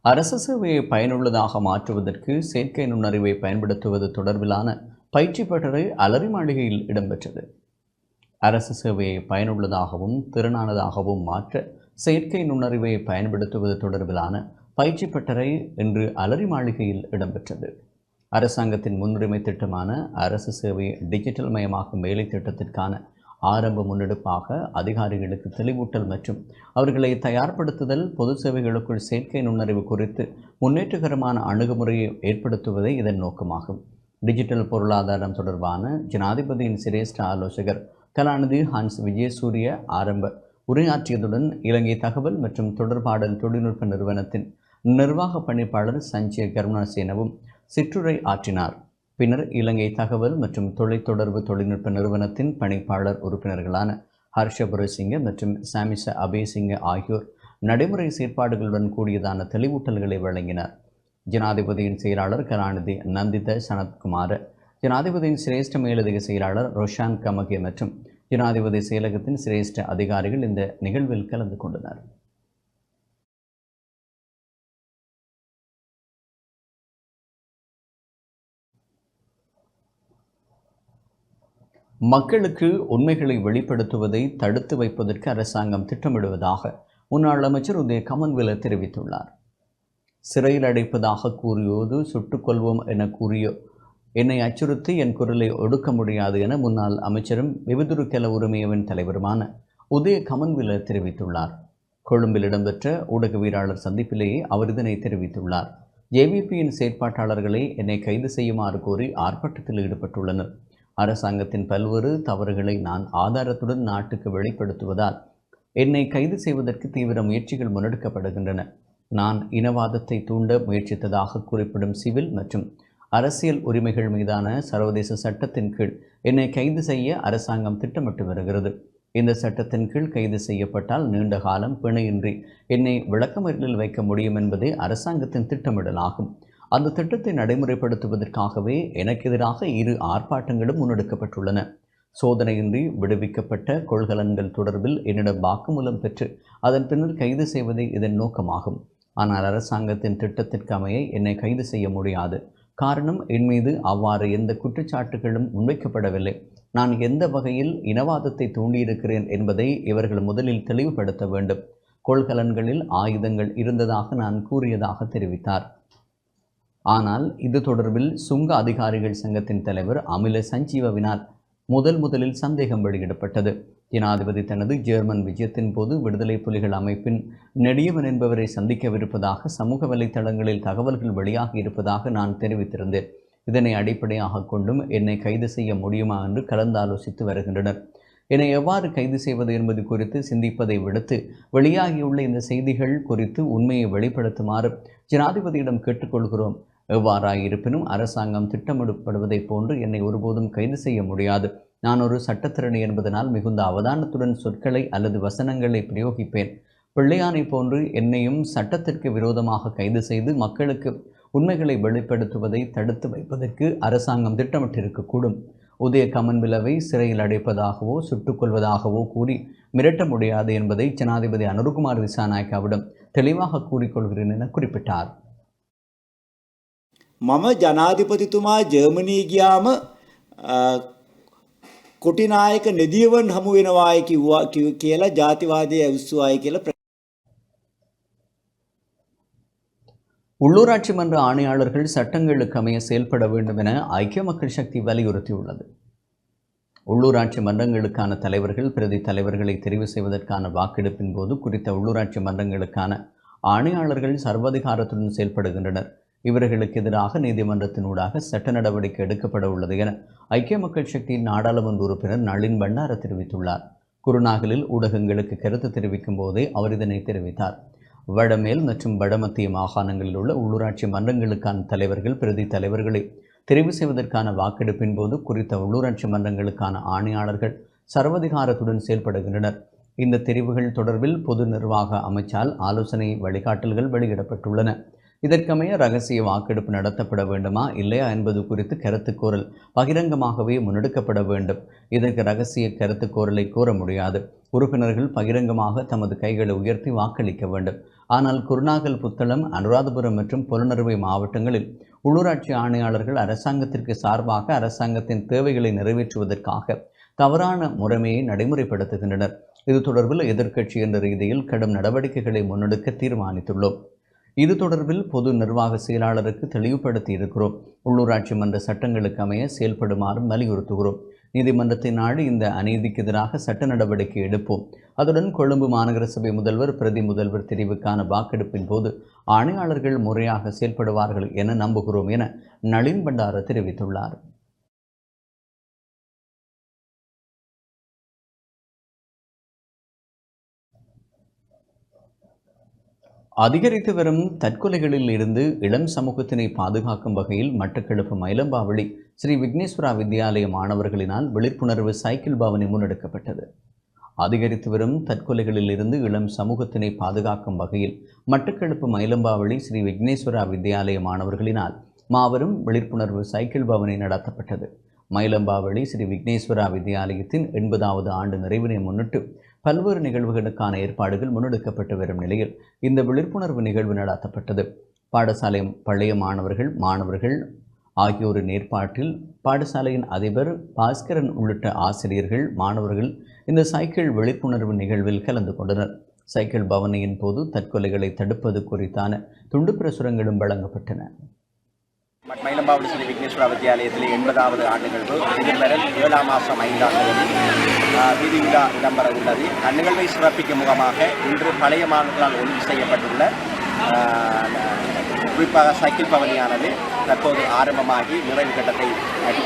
அரசு சேவையை பயனுள்ளதாக மாற்றுவதற்கு செயற்கை நுண்ணறிவை பயன்படுத்துவது தொடர்பிலான பயிற்சி பட்டறை அலரி மாளிகையில் இடம்பெற்றது. அரசு சேவையை பயனுள்ளதாகவும் திறனானதாகவும் மாற்ற செயற்கை நுண்ணறிவை பயன்படுத்துவது தொடர்பிலான பயிற்சி பட்டறை இன்று அலரி மாளிகையில் இடம்பெற்றது. அரசாங்கத்தின் முன்னுரிமை திட்டமான அரசு சேவை டிஜிட்டல் மயமாக்கும் வேலை திட்டத்திற்கான ஆரம்ப முன்னெடுப்பாக அதிகாரிகளுக்கு தெளிவூட்டல் மற்றும் அவர்களை தயார்படுத்துதல், பொது சேவைகளுக்குள் செயற்கை நுண்ணறிவு குறித்து முன்னேற்றகரமான அணுகுமுறையை ஏற்படுத்துவதே இதன் நோக்கமாகும். டிஜிட்டல் பொருளாதாரம் தொடர்பான ஜனாதிபதியின் சிரேஷ்ட ஆலோசகர் கலாநிதி ஹான்ஸ் விஜயசூரிய ஆரம்ப உரையாற்றியதுடன் இலங்கை தகவல் மற்றும் தொடர்பாடல் தொழில்நுட்ப நிறுவனத்தின் நிர்வாக பணிப்பாளர் சஞ்சய் கருணாசேனவும் சிற்றுரை ஆற்றினார். பின்னர் இலங்கை தகவல் மற்றும் தொலைத்தொடர்பு தொழில்நுட்ப நிறுவனத்தின் பணிப்பாளர் உறுப்பினர்களான ஹர்ஷபுரசிங்க மற்றும் சாமிச அபேசிங்க ஆகியோர் நடைமுறை செயற்பாடுகளுடன் கூடியதான தெளிவூட்டல்களை வழங்கினார். ஜனாதிபதியின் செயலாளர் கலாநிதி நந்தித சனத்குமார, ஜனாதிபதியின் சிரேஷ்ட மேலதிக செயலாளர் ரோஷான் கமகே மற்றும் ஜனாதிபதி செயலகத்தின் சிரேஷ்ட அதிகாரிகள் இந்த நிகழ்வில் கலந்து கொண்டனர். மக்களுக்கு உண்மைகளை வெளிப்படுத்துவதை தடுத்து வைப்பதற்கு அரசாங்கம் திட்டமிடுவதாக முன்னாள் அமைச்சர் உதய கமன்வில தெரிவித்துள்ளார். சிறையில் அடைப்பதாக கூறியோது சுட்டுக் கொள்வோம் என கூறியோ என்னை அச்சுறுத்தி என் குரலை ஒடுக்க முடியாது என முன்னாள் அமைச்சரும் விபதுருக்கெல உரிமையவின் தலைவருமான உதய கமன்வில தெரிவித்துள்ளார். கொழும்பில் இடம்பெற்ற ஊடகவியலாளர் சந்திப்பிலேயே அவர் இதனை தெரிவித்துள்ளார். ஜேவிபியின் செயற்பாட்டாளர்களை என்னை கைது செய்யுமாறு கோரி ஆர்ப்பாட்டத்தில் ஈடுபட்டுள்ளனர். அரசாங்கத்தின் பல்வேறு தவறுகளை நான் ஆதாரத்துடன் நாட்டுக்கு வெளிப்படுத்துவதால் என்னை கைது செய்வதற்கு தீவிர முயற்சிகள் முன்னெடுக்கப்படுகின்றன. நான் இனவாதத்தை தூண்ட முயற்சித்ததாக குறிப்பிடும் சிவில் மற்றும் அரசியல் உரிமைகள் மீதான சர்வதேச சட்டத்தின் கீழ் என்னை கைது செய்ய அரசாங்கம் திட்டமிட்டு வருகிறது. இந்த சட்டத்தின் கீழ் கைது செய்யப்பட்டால் நீண்ட காலம் பிணையின்றி என்னை விளக்கமறியலில் வைக்க முடியும் என்பதே அரசாங்கத்தின் திட்டமிடலாகும். அந்த திட்டத்தை நடைமுறைப்படுத்துவதற்காகவே எனக்கு எதிராக 2 ஆர்ப்பாட்டங்களும் முன்னெடுக்கப்பட்டுள்ளன. சோதனையின்றி விடுவிக்கப்பட்ட கொள்கலன்கள் தொடர்பில் என்னிடம் வாக்குமூலம் பெற்று அதன் பின்னர் கைது செய்வதே இதன் நோக்கமாகும். ஆனால் அரசாங்கத்தின் திட்டத்திற்கு அமைய என்னை கைது செய்ய முடியாது. காரணம், என் மீது அவ்வாறு எந்த குற்றச்சாட்டுகளும் முன்வைக்கப்படவில்லை. நான் எந்த வகையில் இனவாதத்தை தூண்டியிருக்கிறேன் என்பதை இவர்கள் முதலில் தெளிவுபடுத்த வேண்டும். கொள்கலன்களில் ஆயுதங்கள் இருந்ததாக நான் கூறியதாக தெரிவித்தார். ஆனால் இது தொடர்பில் சுங்க அதிகாரிகள் சங்கத்தின் தலைவர் அமில சஞ்சீவவினால் முதலில் சந்தேகம் வெளியிடப்பட்டது. ஜனாதிபதி தனது ஜெர்மன் விஜயத்தின் போது விடுதலை புலிகள் அமைப்பின் நெடியவன் என்பவரை சந்திக்கவிருப்பதாக சமூக வலைத்தளங்களில் தகவல்கள் வெளியாகி இருப்பதாக நான் தெரிவித்திருந்தேன். இதனை அடிப்படையாக கொண்டும் என்னை கைது செய்ய முடியுமா என்று கலந்தாலோசித்து வருகின்றனர். என்னை எவ்வாறு கைது செய்வது என்பது குறித்து சிந்திப்பதை விடுத்து வெளியாகியுள்ள இந்த செய்திகள் குறித்து உண்மையை வெளிப்படுத்துமாறு ஜனாதிபதியிடம் கேட்டுக்கொள்கிறோம். எவ்வாறாயிருப்பினும் அரசாங்கம் திட்டமிடப்படுவதைப் போன்று என்னை ஒருபோதும் கைது செய்ய முடியாது. நான் ஒரு சட்டத்திரணி என்பதனால் மிகுந்த அவதானத்துடன் சொற்களை அல்லது வசனங்களை பிரயோகிப்பேன். பிள்ளையானை போன்று என்னையும் சட்டத்திற்கு விரோதமாக கைது செய்து மக்களுக்கு உண்மைகளை வெளிப்படுத்துவதை தடுத்து வைப்பதற்கு அரசாங்கம் திட்டமிட்டிருக்கக்கூடும். உதய கமன்பிலவை சிறையில் அடைப்பதாகவோ சுட்டுக் கொள்வதாகவோ கூறி மிரட்ட முடியாது என்பதை ஜனாதிபதி அனுருகுமார் திசாநாயக்காவிடம் தெளிவாக கூறிக்கொள்கிறேன் என குறிப்பிட்டார். මම ජනාධිපතිතුමා ජර්මනී ගියාම කොටිනායක නෙදියවන් හමු වෙනවායි කියලා ජාතිවාදය ඇවිස්සුවායි කියලා உள்ளூராட்சி மன்ற ஆணையாளர்கள் சட்டங்களுக்கு அமைய செயல்பட வேண்டும் என ஐக்கிய மக்கள் சக்தி வலியுறுத்தியுள்ளது. உள்ளூராட்சி மன்றங்களுக்கான தலைவர்கள் பிரதி தலைவர்களை தெரிவு செய்வதற்கான வாக்கெடுப்பின் போது குறித்த உள்ளூராட்சி மன்றங்களுக்கான ஆணையாளர்கள் சர்வாதிகாரத்துடன் செயல்படுகின்றனர். இவர்களுக்கு எதிராக நீதிமன்றத்தினூடாக சட்ட நடவடிக்கை எடுக்கப்பட உள்ளது என ஐக்கிய மக்கள் சக்தியின் நாடாளுமன்ற உறுப்பினர் நளின் பண்டார தெரிவித்துள்ளார். குருநாகலில் ஊடகங்களுக்கு கருத்து தெரிவிக்கும் போதே அவர் இதனை தெரிவித்தார். வடமேல் மற்றும் வடமத்திய மாகாணங்களில் உள்ள உள்ளூராட்சி மன்றங்களுக்கான தலைவர்கள் பிரதி தலைவர்களை தெரிவு செய்வதற்கான வாக்கெடுப்பின் போது குறித்த உள்ளூராட்சி மன்றங்களுக்கான ஆணையாளர்கள் சர்வாதிகாரத்துடன் செயல்படுகின்றனர். இந்த தெரிவுகள் தொடர்பில் பொது நிர்வாக அமைச்சால் ஆலோசனை வழிகாட்டல்கள் வெளியிடப்பட்டுள்ளன. இதற்கமைய இரகசிய வாக்கெடுப்பு நடத்தப்பட வேண்டுமா இல்லையா என்பது குறித்து கருத்து கோரல் பகிரங்கமாகவே முன்னெடுக்கப்பட வேண்டும். இதற்கு இரகசிய கருத்து கோரலை கோர முடியாது. உறுப்பினர்கள் பகிரங்கமாக தமது கைகளை உயர்த்தி வாக்களிக்க வேண்டும். ஆனால் குருநாகல், புத்தளம், அனுராதபுரம் மற்றும் புலனறுவை மாவட்டங்களில் உள்ளூராட்சி ஆணையாளர்கள் அரசாங்கத்திற்கு சார்பாக அரசாங்கத்தின் தேவைகளை நிறைவேற்றுவதற்காக தவறான முறைமையை நடைமுறைப்படுத்துகின்றனர். இது தொடர்பில் எதிர்க்கட்சி என்ற ரீதியில் கடும் நடவடிக்கைகளை முன்னெடுக்க தீர்மானித்துள்ளோம். இது தொடர்பில் பொது நிர்வாக செயலாளருக்கு தெளிவுபடுத்தி இருக்கிறோம். உள்ளூராட்சி மன்ற சட்டங்களுக்கு அமைய செயல்படுமாறும் வலியுறுத்துகிறோம். நீதிமன்றத்தை நாடி இந்த அநீதிக்கு எதிராக சட்ட நடவடிக்கை எடுப்போம். அதுடன் கொழும்பு மாநகர சபை முதல்வர், பிரதி முதல்வர் தெரிவுக்கான வாக்கெடுப்பின் போது ஆணையாளர்கள் முறையாக செயல்படுவார்கள் என நம்புகிறோம் என நளின் பண்டார தெரிவித்துள்ளார். அதிகரித்து வரும் தற்கொலைகளில் இருந்து இளம் சமூகத்தினை பாதுகாக்கும் வகையில் மட்டக்களப்பு மயிலம்பாவளி ஸ்ரீ விக்னேஸ்வரா வித்தியாலய மாணவர்களினால் விழிப்புணர்வு சைக்கிள் பவனி முன்னெடுக்கப்பட்டது. அதிகரித்து வரும் தற்கொலைகளில் இருந்து இளம் சமூகத்தினை பாதுகாக்கும் வகையில் மட்டக்களப்பு மயிலம்பாவளி ஸ்ரீ விக்னேஸ்வரா வித்தியாலய மாணவர்களினால் மாபெரும் விழிப்புணர்வு சைக்கிள் பவனி நடத்தப்பட்டது. மயிலம்பாவளி ஸ்ரீ விக்னேஸ்வரா வித்தியாலயத்தின் 80வது ஆண்டு நிறைவினை முன்னிட்டு பல்வேறு நிகழ்வுகளுக்கான ஏற்பாடுகள் முன்னெடுக்கப்பட்டு வரும் நிலையில் இந்த விழிப்புணர்வு நிகழ்வு நடத்தப்பட்டது. பாடசாலை பழைய மாணவர்கள் ஆகியோரின் ஏற்பாட்டில் பாடசாலையின் அதிபர் பாஸ்கரன் உள்ளிட்ட ஆசிரியர்கள், மாணவர்கள் இந்த சைக்கிள் விழிப்புணர்வு நிகழ்வில் கலந்து கொண்டனர். சைக்கிள் பவனியின் போது தற்கொலைகளை தடுப்பது குறித்தான துண்டு பிரசுரங்களும் வழங்கப்பட்டன. மயிலம்பாவளி ஸ்ரீ விக்னேஸ்வரா வித்தியாலயத்தில் 80வது ஆண்டு நிகழ்வு எதிர்வரும் 7ஆம் மாதம் 5ஆம் தேதி வீதி விழா இடம்பெற உள்ளது. அந்நிகழ்வை சிறப்பிக்கும் முகமாக இன்று பழைய மாணவர்களால் ஒழுங்கு செய்யப்பட்டுள்ள குறிப்பாக சைக்கிள் பவனியானது தற்போது ஆரம்பமாகி நிறைவு கட்டத்தை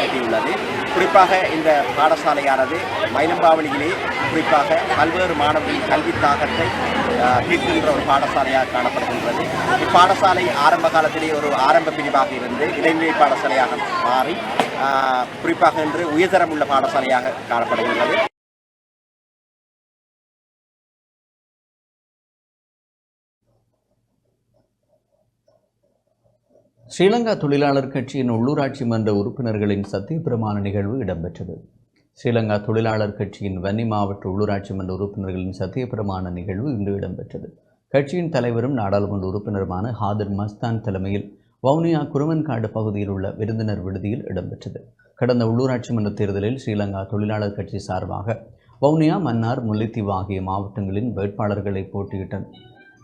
எட்டியுள்ளது. குறிப்பாக இந்த பாடசாலையானது மயிலம்பாவளியிலே குறிப்பாக பல்வேறு மாணவர்களின் கல்வி தாக்கத்தை தீர்க்கின்ற ஒரு பாடசாலையாக காணப்படுகின்றது. இப்பாடசாலை ஆரம்ப காலத்திலே ஒரு ஆரம்ப பிரிவாக இருந்து இடைநிலை பாடசாலையாக மாறி குறிப்பாக இன்று உயர்தரம் உள்ள பாடசாலையாக காணப்படுகின்றது. ஸ்ரீலங்கா தொழிலாளர் கட்சியின் உள்ளூராட்சி மன்ற உறுப்பினர்களின் சத்தியப்பிரமாண நிகழ்வு இடம்பெற்றது. ஸ்ரீலங்கா தொழிலாளர் கட்சியின் வன்னி மாவட்ட உள்ளூராட்சி மன்ற உறுப்பினர்களின் சத்தியப்பிரமாண நிகழ்வு இன்று இடம்பெற்றது. கட்சியின் தலைவரும் நாடாளுமன்ற உறுப்பினருமான ஹாதர் மஸ்தான் தலைமையில் வவுனியா குருவன்காடு பகுதியில் உள்ள விருந்தினர் விடுதியில் இடம்பெற்றது. கடந்த உள்ளூராட்சி மன்ற தேர்தலில் ஸ்ரீலங்கா தொழிலாளர் கட்சி சார்பாக வவுனியா, மன்னார், முல்லைத்தீவு ஆகிய மாவட்டங்களின் வேட்பாளர்களை போட்டியிட்டனர்.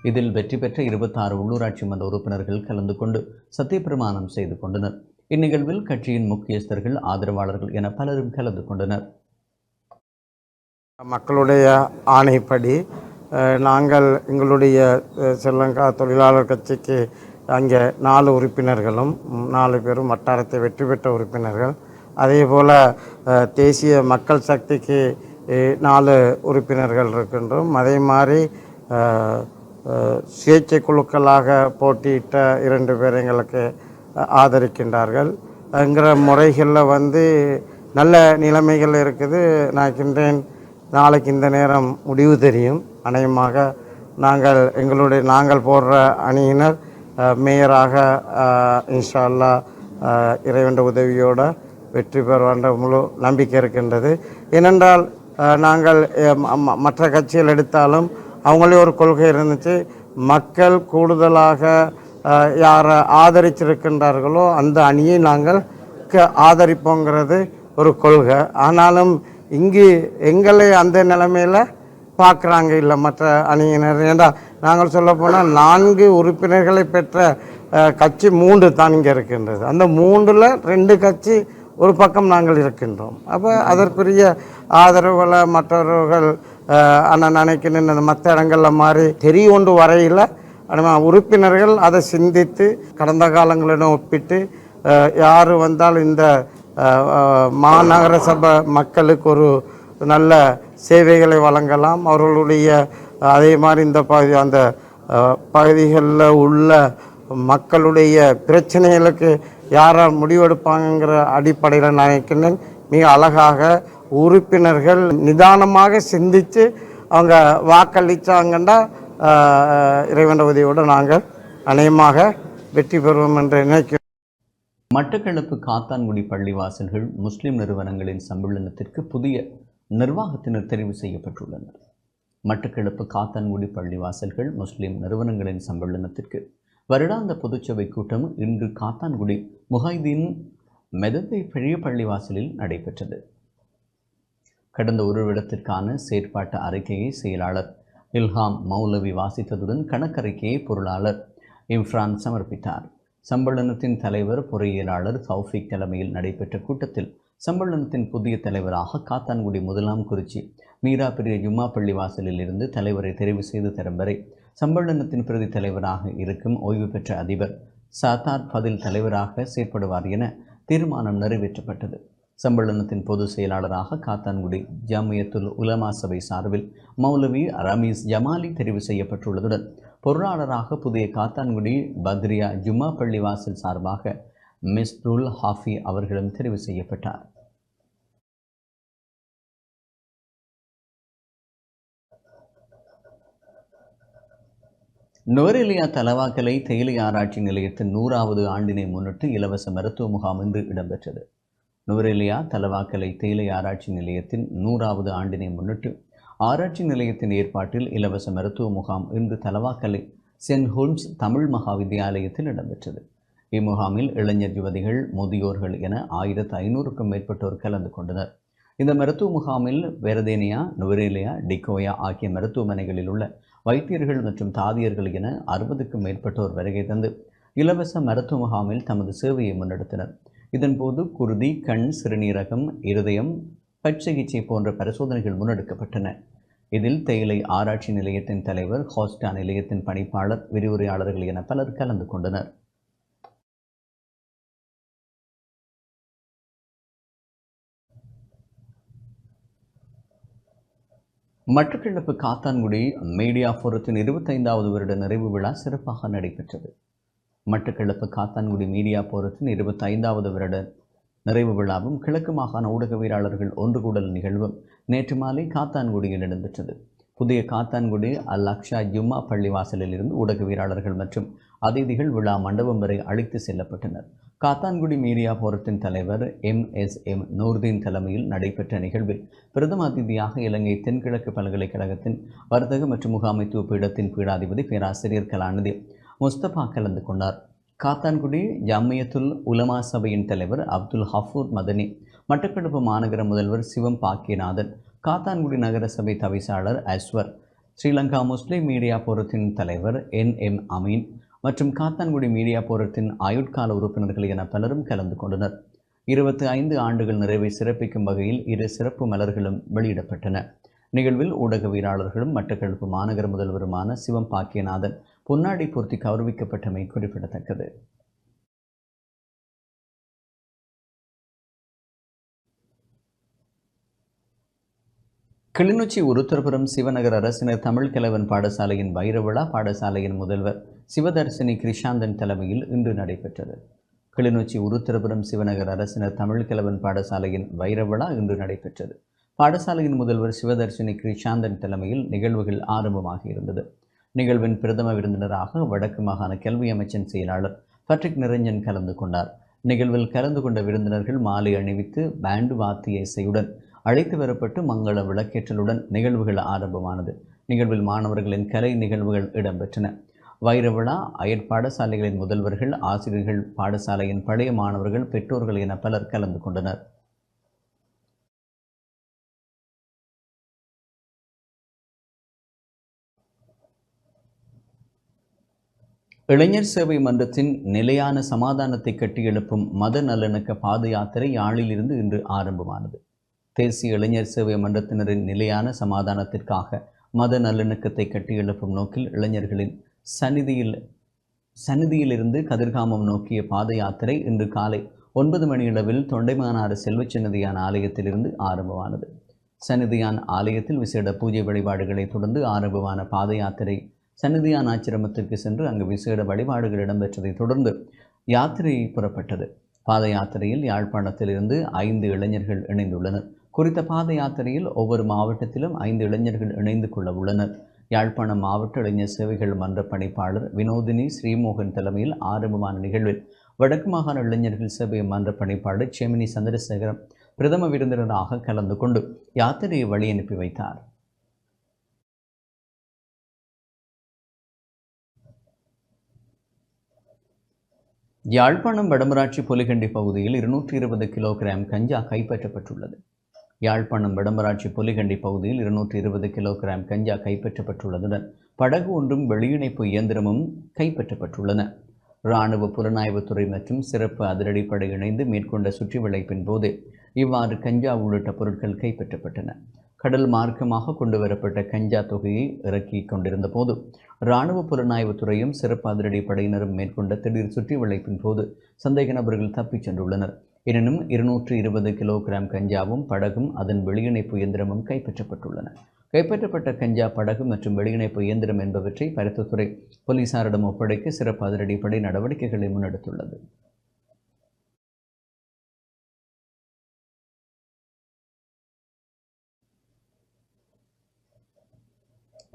இதில் வெற்றி பெற்ற 26 உள்ளூராட்சி மன்ற உறுப்பினர்கள் கலந்து கொண்டு சத்தியப்பிரமாணம் செய்து கொண்டனர். இந்நிகழ்வில் கட்சியின் முக்கியஸ்தர்கள், ஆதரவாளர்கள் என பலரும் கலந்து கொண்டனர். மக்களுடைய ஆணைப்படி நாங்கள் எங்களுடைய ஸ்ரீலங்கா தொழிலாளர் கட்சிக்கு அங்கே 4 உறுப்பினர்களும் 4 பேரும் வட்டாரத்தை வெற்றி பெற்ற உறுப்பினர்கள். அதே போல் தேசிய மக்கள் சக்திக்கு 4 உறுப்பினர்கள் இருக்கின்றோம். அதே மாதிரி சுயேட்சை குழுக்களாக போட்டியிட்ட 2 பேர் எங்களுக்கு ஆதரிக்கின்றார்கள். என்கிற முறைகளில் வந்து நல்ல நிலைமைகள் இருக்குது. நான் கின்றேன் நாளைக்கு இந்த நேரம் முடிவு தெரியும். அநேகமாக நாங்கள் போடுற அணியினர் மேயராக இன்ஷா அல்லாஹ் இறைவன் உதவியோடு வெற்றி பெறுவான்ற முழு நம்பிக்கை இருக்கின்றது. ஏனென்றால் நாங்கள் மற்ற கட்சிகள் எடுத்தாலும் அவங்களே ஒரு கொள்கை இருந்துச்சு, மக்கள் கூடுதலாக யாரை ஆதரிச்சிருக்கின்றார்களோ அந்த அணியை நாங்கள் ஆதரிப்போங்கிறது ஒரு கொள்கை. ஆனாலும் இங்கு எங்களை அந்த நிலைமையில் பார்க்குறாங்க இல்லை மற்ற அணியினர். ஏண்டா நாங்கள் சொல்லப்போனால் 4 உறுப்பினர்களை பெற்ற கட்சி 3 தான் இங்கே இருக்கின்றது. அந்த 3ல் 2 கட்சி ஒரு பக்கம் நாங்கள் இருக்கின்றோம். அப்போ அதற்குரிய ஆதரவுகளை மற்றவர்கள் நினைக்கணும். இந்த மற்ற இடங்களில் மாதிரி தெரியொன்று வரையில் உறுப்பினர்கள் அதை சிந்தித்து கடந்த காலங்களுடன் ஒப்பிட்டு யார் வந்தால் இந்த மாநகர சபை மக்களுக்கு ஒரு நல்ல சேவைகளை வழங்கலாம், அவர்களுடைய அதே மாதிரி இந்த அந்த பகுதிகளில் உள்ள மக்களுடைய பிரச்சனைகளுக்கு யாரால் முடிவெடுப்பாங்கிற அடிப்படையில் நினைக்கிறேன். மிக அழகாக உறுப்பினர்கள் நிதானமாக சிந்தித்து அவங்க வாக்களித்தாங்கன்னா இறைவன் உதவியோடு நாங்கள் அநேகமாக வெற்றி பெறுவோம் என்று நினைக்கிறோம். மட்டக்களப்பு காத்தான்குடி பள்ளிவாசல்கள் முஸ்லிம் நிறுவனங்களின் சம்மேளனத்திற்கு புதிய நிர்வாகத்தினர் தெரிவு செய்யப்பட்டுள்ளனர். மட்டக்களப்பு காத்தான்குடி பள்ளிவாசல்கள் முஸ்லிம் நிறுவனங்களின் சம்மேளனத்திற்கு வருடாந்த பொதுச்சபை கூட்டம் இன்று காத்தான்குடி முஹைதீன் மெதத்தை பெரிய பள்ளிவாசலில் நடைபெற்றது. கடந்த ஒரு வருடத்திற்கான செயற்பாட்டு அறிக்கையை செயலாளர் இல்ஹாம் மௌலவி வாசித்ததுடன் கணக்கறிக்கையை பொருளாளர் இம்ரான் சமர்ப்பித்தார். சம்மேளனத்தின் தலைவர் பொறியியலாளர் தௌஃபிக் தலைமையில் நடைபெற்ற கூட்டத்தில் சம்மேளனத்தின் புதிய தலைவராக காத்தான்குடி முதலாம் குறிச்சி மீரா பெரிய ஜும்மா பள்ளிவாசலில் இருந்து தலைவரை தெரிவு செய்து தரும் வரை சம்மேளனத்தின் பிரதி தலைவராக இருக்கும் ஓய்வு பெற்ற அதிபர் சாத்தார் பதில் தலைவராக செயற்படுவார் என தீர்மானம் நிறைவேற்றப்பட்டது. சம்மேளனத்தின் பொதுச் செயலாளராக காத்தான்குடி ஜாமியத்துல் உலமா சபை சார்பில் மௌலவி ரமீஸ் ஜமாலி தெரிவு செய்யப்பட்டுள்ளதுடன் பொருளாளராக புதிய காத்தான்குடி பத்ரியா ஜும்மா பள்ளிவாசல் சார்பாக மிஸ்ருல் ஹாஃபி அவர்களும் தெரிவு செய்யப்பட்டார். நுவரெலியா தலவாக்கலை தேயிலை ஆராய்ச்சி நிலையத்தின் 100வது ஆண்டினை முன்னிட்டு இலவச மருத்துவ முகாம் இன்று இடம்பெற்றது. நுவரெலியா தலவாக்கலை தேயிலை ஆராய்ச்சி நிலையத்தின் 100வது ஆண்டினை முன்னிட்டு ஆராய்ச்சி நிலையத்தின் ஏற்பாட்டில் இலவச மருத்துவ முகாம் இன்று தலவாக்கலை சென்ட் ஹோல்ம்ஸ் தமிழ் மகா வித்தியாலயத்தில் இடம்பெற்றது. இம்முகாமில் இளைஞர் யுவதிகள் முதியோர்கள் என 1500க்கும் மேற்பட்டோர் கலந்து கொண்டனர். இந்த மருத்துவ முகாமில் வெரதேனியா, நுவரெலியா, டிகோயா ஆகிய மருத்துவமனைகளில் உள்ள வைத்தியர்கள் மற்றும் தாதியர்கள் என 60க்கும் மேற்பட்டோர் வருகை தந்து இலவச மருத்துவ முகாமில் தமது சேவையை முன்னெடுத்தனர். இதன்போது குருதி, கண், சிறுநீரகம், இருதயம், பற்சிகிச்சை போன்ற பரிசோதனைகள் முன்னெடுக்கப்பட்டன. இதில் தேயிலை ஆராய்ச்சி நிலையத்தின் தலைவர், ஹோஸ்டா நிலையத்தின் பணிப்பாளர், விரிவுரையாளர்கள் என பலர் கலந்து கொண்டனர். மட்டக்களப்பு காத்தான்குடி மீடியா ஃபோரத்தின் 25வது வருட நிறைவு விழா சிறப்பாக நடைபெற்றது. மட்டக்களப்பு காத்தான்குடி மீடியா ஃபோரத்தின் 25வது வருட நிறைவு விழாவும் கிழக்கு மாகாண ஊடகவியலாளர்கள் ஒன்று கூடல் நிகழ்வும் நேற்று மாலை காத்தான்குடியில் இடம்பெற்றது. புதிய காத்தான்குடி அல் அக்ஷா ஜும்மா பள்ளிவாசலில் இருந்து ஊடகவியலாளர்கள் மற்றும் அதிதிகள் விழா மண்டபம் வரை அழைத்து செல்லப்பட்டனர். காத்தான்குடி மீடியா ஃபோரத்தின் தலைவர் MSM நூர்தீன் தலைமையில் நடைபெற்ற நிகழ்வில் பிரதம அதிதியாக இலங்கை தென்கிழக்கு பல்கலைக்கழகத்தின் வர்த்தக மற்றும் முகாமைத்துவ பீடத்தின் பீடாதிபதி பேராசிரியர் கலாநிதி முஸ்தபா கலந்து கொண்டார். காத்தான்குடி ஜாமியத்துல் உலமா சபையின் தலைவர் அப்துல் ஹஃபூர் மதனி, மட்டக்களப்பு மாநகர முதல்வர் சிவம் பாக்கியநாதன், காத்தான்குடி நகர சபை தவிசாளர் அஸ்வர், ஸ்ரீலங்கா முஸ்லிம் மீடியா ஃபோரத்தின் தலைவர் NM அமீன் மற்றும் காத்தான்குடி மீடியா ஃபோரத்தின் ஆயுட்கால உறுப்பினர்கள் என பலரும் கலந்து கொண்டனர். 25 ஆண்டுகள் நிறைவை சிறப்பிக்கும் வகையில் 2 சிறப்பு மலர்களும் வெளியிடப்பட்டன. நிகழ்வில் ஊடகவியலாளர்களும் மட்டக்களப்பு மாநகர முதல்வருமான சிவம் பாக்கியநாதன் பொன்னாடி பூர்த்தி கௌரவிக்கப்பட்டமை குறிப்பிடத்தக்கது. கிளிநொச்சி உருத்திரபுரம் சிவநகர் அரசினர் தமிழ் கிழவன் பாடசாலையின் வைரவிழா பாடசாலையின் முதல்வர் சிவதர்சினி கிருஷாந்தன் தலைமையில் இன்று நடைபெற்றது. கிளிநொச்சி உருத்திரபுரம் சிவநகர் அரசினர் தமிழ் கிழவன் பாடசாலையின் வைரவிழா இன்று நடைபெற்றது. பாடசாலையின் முதல்வர் சிவதர்சினி கிருஷாந்தன் தலைமையில் நிகழ்வுகள் ஆரம்பமாகியிருந்தது. நிகழ்வின் பிரதம விருந்தினராக வடக்கு மாகாண கல்வி அமைச்சின் செயலாளர் பட்ரிக் நிரஞ்சன் கலந்து கொண்டார். நிகழ்வில் கலந்து கொண்ட விருந்தினர்கள் மாலை அணிவித்து பேண்டு வாத்திய இசையுடன் அழைத்து வரப்பட்டு மங்கள விளக்கேற்றலுடன் நிகழ்வுகள் ஆரம்பமானது. நிகழ்வில் மாணவர்களின் கலை நிகழ்வுகள் இடம்பெற்றன. வைரவிழா அயற்பாடசாலைகளின் முதல்வர்கள், ஆசிரியர்கள், பாடசாலையின் பழைய மாணவர்கள், பெற்றோர்கள் என பலர் கலந்து கொண்டனர். இளைஞர் சேவை மன்றத்தின் நிலையான சமாதானத்தை கட்டியெழுப்பும் மத நல்லிணக்க பாத யாத்திரை யாழிலிருந்து இன்று ஆரம்பமானது. தேசிய இளைஞர் சேவை மன்றத்தினரின் நிலையான சமாதானத்திற்காக மத நல்லிணக்கத்தை கட்டியெழுப்பும் நோக்கில் இளைஞர்களின் சந்நிதியிலிருந்து கதிர்காமம் நோக்கிய பாத யாத்திரை இன்று காலை 9 மணியளவில் தொண்டைமானாறு செல்வச்சன்னதியான் ஆலயத்திலிருந்து ஆரம்பமானது. சந்நிதியான் ஆலயத்தில் விசேட பூஜை வழிபாடுகளை தொடர்ந்து ஆரம்பமான பாத யாத்திரை சந்நிதியான் ஆச்சிரமத்திற்கு சென்று அங்கு விசேட வழிபாடுகள் இடம்பெற்றதை தொடர்ந்து யாத்திரை புறப்பட்டது. பாத யாத்திரையில் யாழ்ப்பாணத்திலிருந்து 5 இளைஞர்கள் இணைந்துள்ளனர். குறித்த பாத யாத்திரையில் ஒவ்வொரு மாவட்டத்திலும் 5 இளைஞர்கள் இணைந்து கொள்ள உள்ளனர். யாழ்ப்பாணம் மாவட்ட இளைஞர் சேவைகள் மன்ற பணிப்பாளர் வினோதினி ஸ்ரீமோகன் தலைமையில் ஆரம்பமான நிகழ்வில் வடக்கு மாகாண இளைஞர்கள் சேவை மன்ற பணிப்பாளர் செமினி சந்திரசேகரம் பிரதம விருந்தினராக கலந்து கொண்டு யாத்திரையை வழி அனுப்பி வைத்தார். யாழ்ப்பாணம் வடமராட்சி பொலிகண்டி பகுதியில் 220 கிலோகிராம் கஞ்சா கைப்பற்றப்பட்டுள்ளது. யாழ்ப்பாணம் வடமராட்சி பொலிகண்டி பகுதியில் 220 கிலோகிராம் கஞ்சா கைப்பற்றப்பட்டுள்ளதுடன் படகு ஒன்றும் வெளியிணைப்பு இயந்திரமும் கைப்பற்றப்பட்டுள்ளன. இராணுவ புலனாய்வுத்துறை மற்றும் சிறப்பு அதிரடிப்படை இணைந்து மேற்கொண்ட சுற்றி வளைப்பின் போது இவ்வாறு கஞ்சா உள்ளிட்ட பொருட்கள் கைப்பற்றப்பட்டன. கடல் மார்க்கமாக கொண்டு வரப்பட்ட கஞ்சா தொகையை இறக்கி கொண்டிருந்த போது இராணுவ புலனாய்வுத்துறையும் சிறப்பு அதிரடி படையினரும் மேற்கொண்ட திடீர் சுற்றி வளைப்பின் போது சந்தேக நபர்கள் தப்பிச் சென்றுள்ளனர். எனினும் 220 கிலோகிராம் கஞ்சாவும் படகும் அதன் வெளியிணைப்பு இயந்திரமும் கைப்பற்றப்பட்டுள்ளன. கைப்பற்றப்பட்ட கஞ்சா, படகு மற்றும் வெளியிணைப்பு இயந்திரம் என்பவற்றை பருத்தித்துறை போலீசாரிடம் ஒப்படைக்க சிறப்பு அதிரடிப்படை நடவடிக்கைகளை முன்னெடுத்துள்ளது.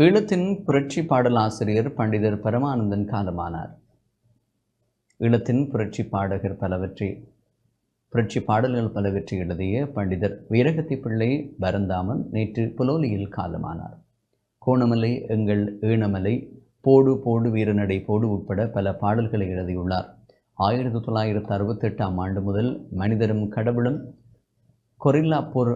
ஈழத்தின் புரட்சி பாடலாசிரியர் பண்டிதர் பரமானந்தன் காலமானார். ஈழத்தின் புரட்சி பாடல்கள் பலவற்றை எழுதிய பண்டிதர் வீரகத்தி பிள்ளை பரந்தாமன் நேற்று புலோலியில் காலமானார். கோணமலை, எங்கள் ஈழமலை, போடு போடு வீரநடை போடு உட்பட பல பாடல்களை எழுதியுள்ளார். 1968ஆம் ஆண்டு முதல் மனிதரும் கடவுளும், கொரில்லாப்பூர்,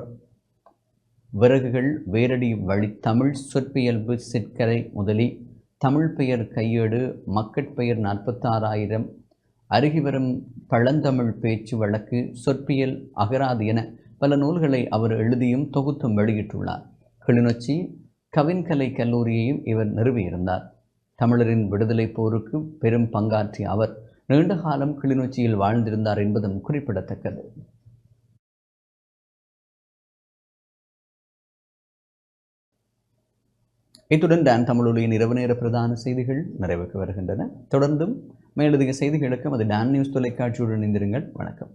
விறகுகள், வேரடி வழி, தமிழ் சொற்பியல்பு, சிற்கரை முதலி, தமிழ் பெயர் கையேடு, மக்கட்பெயர் 46,000, அருகிவரும் பழந்தமிழ் பேச்சு வழக்கு, சொற்பியல், அகராதி என பல நூல்களை அவர் எழுதியும் தொகுத்தும் வெளியிட்டுள்ளார். கிளிநொச்சி கவின்கலை கல்லூரியையும் இவர் நிறுவியிருந்தார். தமிழரின் விடுதலை போருக்கு பெரும் பங்காற்றிய அவர் நீண்ட காலம் கிளிநொச்சியில் வாழ்ந்திருந்தார் என்பதும் குறிப்பிடத்தக்கது. இத்துடன் டான் தமிழொலியின் இரவு நேர பிரதான செய்திகள் நிறைவுக்கு வருகின்றன. தொடர்ந்தும் மேலதிக செய்திகளுக்கும் அது டான் நியூஸ் தொலைக்காட்சியுடன் இணைந்திருங்கள். வணக்கம்.